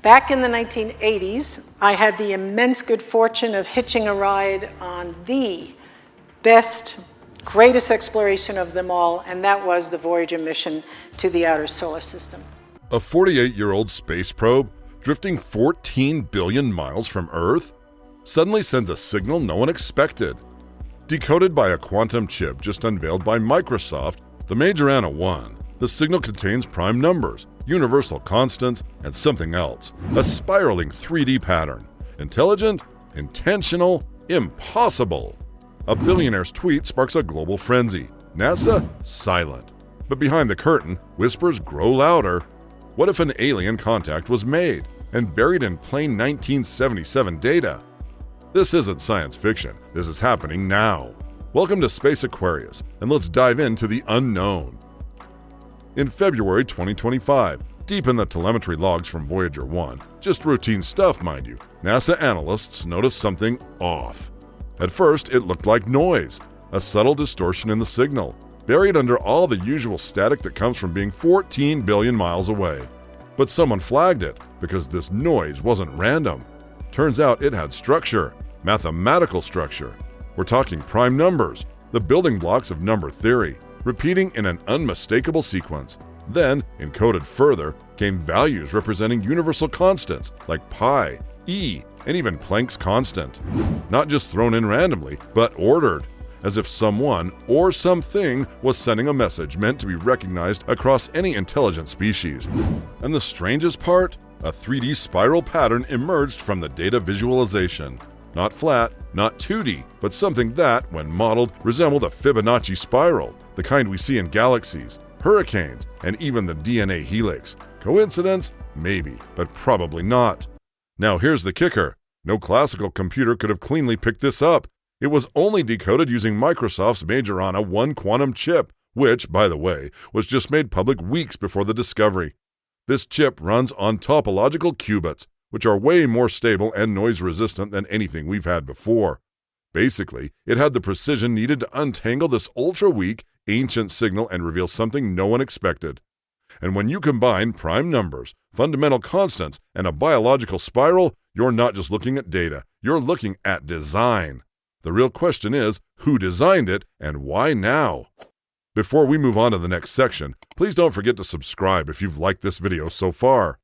Back in the 1980s, I had the immense good fortune of hitching a ride on the best, greatest exploration of them all, and that was the Voyager mission to the outer solar system. A 48-year-old space probe, drifting 14 billion miles from Earth, suddenly sends a signal no one expected. Decoded by a quantum chip just unveiled by Microsoft, the Majorana 1, the signal contains prime numbers, universal constants, and something else, a spiraling 3D pattern. Intelligent? Intentional? Impossible! A billionaire's tweet sparks a global frenzy. NASA? Silent. But behind the curtain, whispers grow louder. What if an alien contact was made and buried in plain 1977 data? This isn't science fiction. This is happening now. Welcome to Space Aquarius, and let's dive into the unknown. In February 2025, deep in the telemetry logs from Voyager 1, just routine stuff, mind you, NASA analysts noticed something off. At first, it looked like noise, a subtle distortion in the signal, buried under all the usual static that comes from being 14 billion miles away. But someone flagged it, because this noise wasn't random. Turns out it had structure, mathematical structure. We're talking prime numbers, the building blocks of number theory, repeating in an unmistakable sequence. Then, encoded further, came values representing universal constants like pi, e, and even Planck's constant. Not just thrown in randomly, but ordered, as if someone or something was sending a message meant to be recognized across any intelligent species. And the strangest part? A 3D spiral pattern emerged from the data visualization. Not flat, not 2D, but something that, when modeled, resembled a Fibonacci spiral, the kind we see in galaxies, hurricanes, and even the DNA helix. Coincidence? Maybe, but probably not. Now here's the kicker. No classical computer could have cleanly picked this up. It was only decoded using Microsoft's Majorana 1 quantum chip, which, by the way, was just made public weeks before the discovery. This chip runs on topological qubits, which are way more stable and noise-resistant than anything we've had before. Basically, it had the precision needed to untangle this ultra-weak, ancient signal and reveal something no one expected. And when you combine prime numbers, fundamental constants, and a biological spiral, you're not just looking at data, you're looking at design. The real question is, who designed it and why now? Before we move on to the next section, please don't forget to subscribe if you've liked this video so far.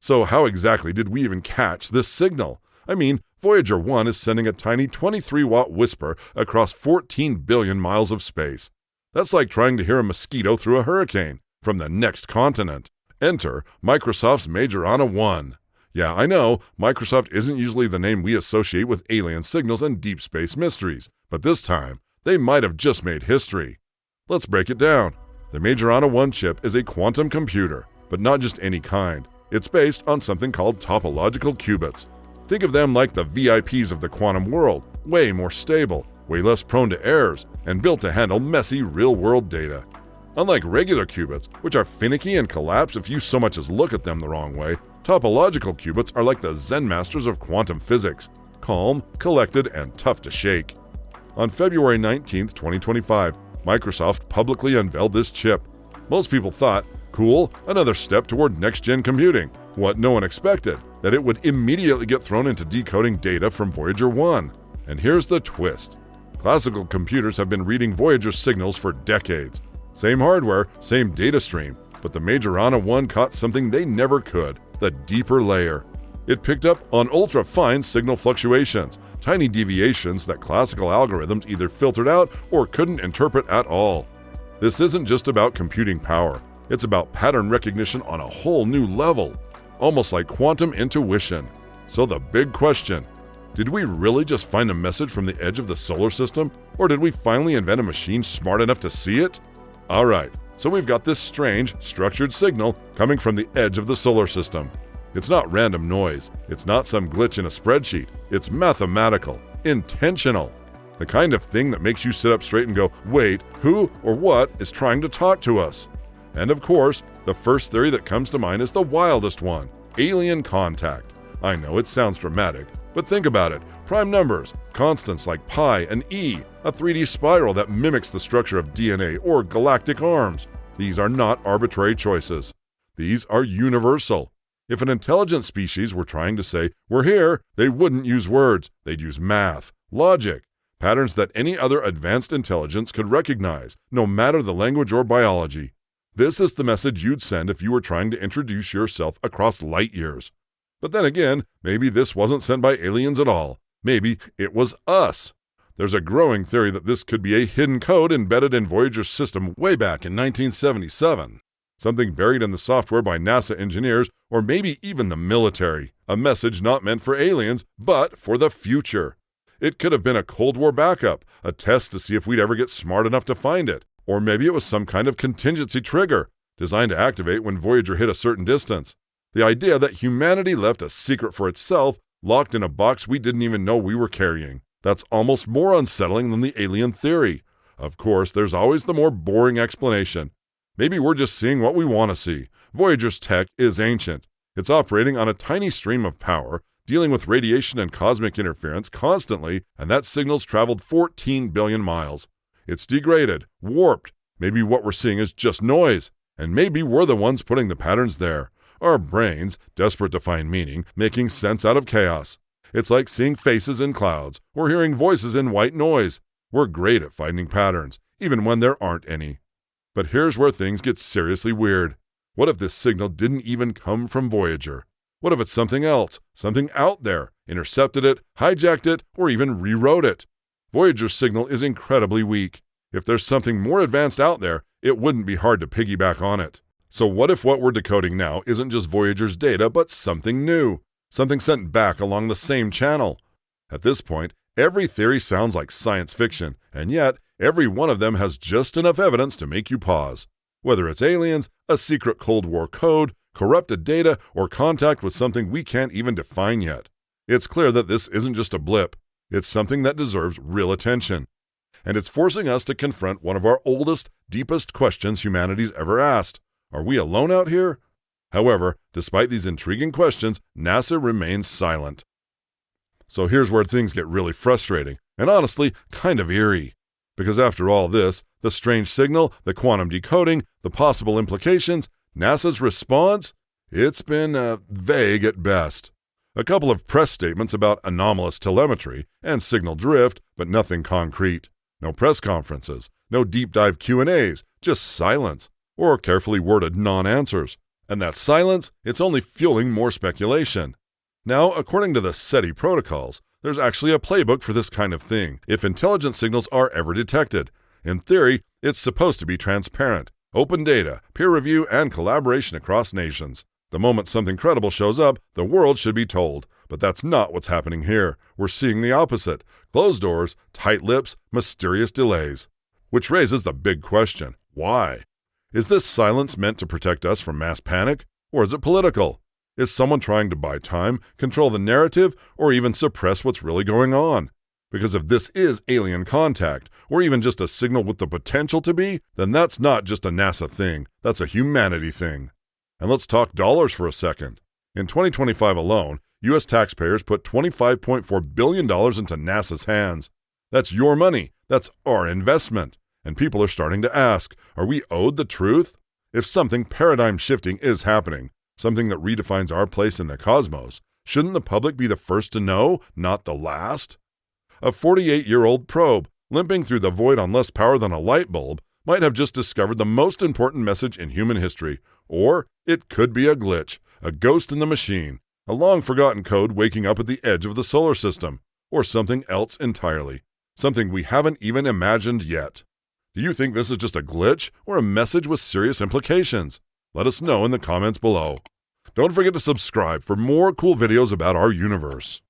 So how exactly did we even catch this signal? I mean, Voyager 1 is sending a tiny 23-watt whisper across 14 billion miles of space. That's like trying to hear a mosquito through a hurricane from the next continent. Enter Microsoft's Majorana 1. Yeah, I know, Microsoft isn't usually the name we associate with alien signals and deep space mysteries, but this time, they might have just made history. Let's break it down. The Majorana 1 chip is a quantum computer, but not just any kind. It's based on something called topological qubits. Think of them like the VIPs of the quantum world, way more stable, way less prone to errors, and built to handle messy real-world data. Unlike regular qubits, which are finicky and collapse if you so much as look at them the wrong way, topological qubits are like the Zen masters of quantum physics, calm, collected, and tough to shake. On February 19, 2025, Microsoft publicly unveiled this chip. Most people thought, cool, another step toward next-gen computing. What no one expected, that it would immediately get thrown into decoding data from Voyager 1. And here's the twist. Classical computers have been reading Voyager signals for decades. Same hardware, same data stream, but the Majorana 1 caught something they never could, the deeper layer. It picked up on ultra-fine signal fluctuations, tiny deviations that classical algorithms either filtered out or couldn't interpret at all. This isn't just about computing power. It's about pattern recognition on a whole new level, almost like quantum intuition. So the big question, did we really just find a message from the edge of the solar system, or did we finally invent a machine smart enough to see it? Alright, so we've got this strange, structured signal coming from the edge of the solar system. It's not random noise, it's not some glitch in a spreadsheet, it's mathematical, intentional. The kind of thing that makes you sit up straight and go, wait, who or what is trying to talk to us? And of course, the first theory that comes to mind is the wildest one, alien contact. I know it sounds dramatic, but think about it. Prime numbers, constants like pi and e, a 3D spiral that mimics the structure of DNA or galactic arms. These are not arbitrary choices. These are universal. If an intelligent species were trying to say, "We're here," they wouldn't use words. They'd use math, logic, patterns that any other advanced intelligence could recognize, no matter the language or biology. This is the message you'd send if you were trying to introduce yourself across light years. But then again, maybe this wasn't sent by aliens at all. Maybe it was us. There's a growing theory that this could be a hidden code embedded in Voyager's system way back in 1977. Something buried in the software by NASA engineers, or maybe even the military. A message not meant for aliens, but for the future. It could have been a Cold War backup, a test to see if we'd ever get smart enough to find it. Or maybe it was some kind of contingency trigger, designed to activate when Voyager hit a certain distance. The idea that humanity left a secret for itself, locked in a box we didn't even know we were carrying. That's almost more unsettling than the alien theory. Of course, there's always the more boring explanation. Maybe we're just seeing what we want to see. Voyager's tech is ancient. It's operating on a tiny stream of power, dealing with radiation and cosmic interference constantly, and that signal's traveled 14 billion miles. It's degraded, warped. Maybe what we're seeing is just noise, and maybe we're the ones putting the patterns there. Our brains, desperate to find meaning, making sense out of chaos. It's like seeing faces in clouds, or hearing voices in white noise. We're great at finding patterns, even when there aren't any. But here's where things get seriously weird. What if this signal didn't even come from Voyager? What if it's something else, something out there, intercepted it, hijacked it, or even rewrote it? Voyager's signal is incredibly weak. If there's something more advanced out there, it wouldn't be hard to piggyback on it. So what if what we're decoding now isn't just Voyager's data, but something new? Something sent back along the same channel? At this point, every theory sounds like science fiction, and yet every one of them has just enough evidence to make you pause. Whether it's aliens, a secret Cold War code, corrupted data, or contact with something we can't even define yet. It's clear that this isn't just a blip. It's something that deserves real attention. And it's forcing us to confront one of our oldest, deepest questions humanity's ever asked. Are we alone out here? However, despite these intriguing questions, NASA remains silent. So here's where things get really frustrating, and honestly, kind of eerie. Because after all this, the strange signal, the quantum decoding, the possible implications, NASA's response? It's been vague at best. A couple of press statements about anomalous telemetry and signal drift, but nothing concrete. No press conferences, no deep dive Q&As, just silence, or carefully worded non-answers. And that silence, it's only fueling more speculation. Now, according to the SETI protocols, there's actually a playbook for this kind of thing, if intelligent signals are ever detected. In theory, it's supposed to be transparent, open data, peer review, and collaboration across nations. The moment something credible shows up, the world should be told. But that's not what's happening here. We're seeing the opposite. Closed doors, tight lips, mysterious delays. Which raises the big question, why? Is this silence meant to protect us from mass panic? Or is it political? Is someone trying to buy time, control the narrative, or even suppress what's really going on? Because if this is alien contact, or even just a signal with the potential to be, then that's not just a NASA thing, that's a humanity thing. And let's talk dollars for a second. In 2025 alone, U.S. taxpayers put $25.4 billion into NASA's hands. That's your money, that's our investment. And people are starting to ask, are we owed the truth? If something paradigm-shifting is happening, something that redefines our place in the cosmos, shouldn't the public be the first to know, not the last? A 48-year-old probe, limping through the void on less power than a light bulb, might have just discovered the most important message in human history. Or it could be a glitch, a ghost in the machine, a long-forgotten code waking up at the edge of the solar system, or something else entirely, something we haven't even imagined yet. Do you think this is just a glitch or a message with serious implications? Let us know in the comments below. Don't forget to subscribe for more cool videos about our universe.